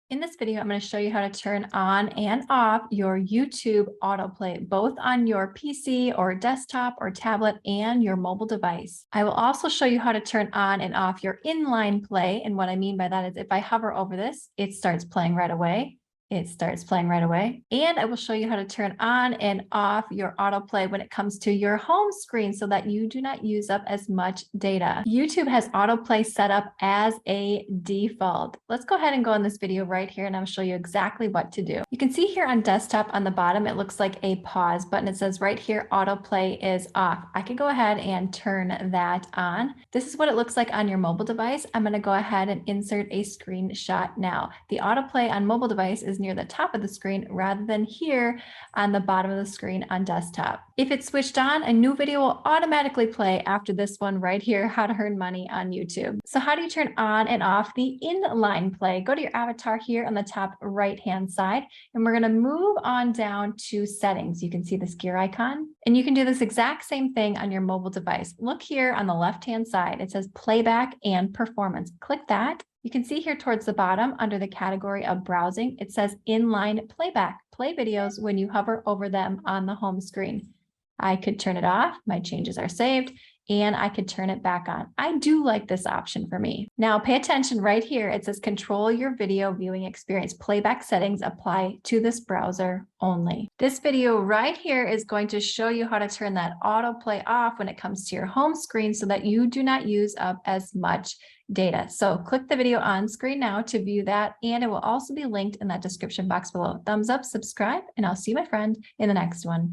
In this video, I'm going to show you how to turn on and off your YouTube autoplay, both on your PC or desktop or tablet and your mobile device. I will also show you how to turn on and off your inline play. And what I mean by that is if I hover over this, it starts playing right away. It starts playing right away. And I will show you how to turn on and off your autoplay when it comes to your home screen so that you do not use up as much data. YouTube has autoplay set up as a default. Let's go ahead and go in this video right here and I'll show you exactly what to do. You can see here on desktop on the bottom, it looks like a pause button. It says right here, autoplay is off. I can go ahead and turn that on. This is what it looks like on your mobile device. I'm going to go ahead and insert a screenshot now. The autoplay on mobile device is near the top of the screen rather than here on the bottom of the screen on desktop. If it's switched on, a new video will automatically play after this one right here, how to earn money on YouTube. So how do you turn on and off the inline play? Go to your avatar here on the top right-hand side, and we're going to move on down to settings. You can see this gear icon, and you can do this exact same thing on your mobile device. Look here on the left-hand side. It says playback and performance. Click that. You can see here towards the bottom under the category of browsing, it says inline playback. Play videos when you hover over them on the home screen. I could turn it off. My changes are saved. And I could turn it back on. I do like this option for me. Now pay attention right here. It says control your video viewing experience. Playback settings apply to this browser only. This video right here is going to show you how to turn that autoplay off when it comes to your home screen so that you do not use up as much data. So click the video on screen now to view that, and it will also be linked in that description box below. Thumbs up, subscribe, and I'll see you, my friend, in the next one.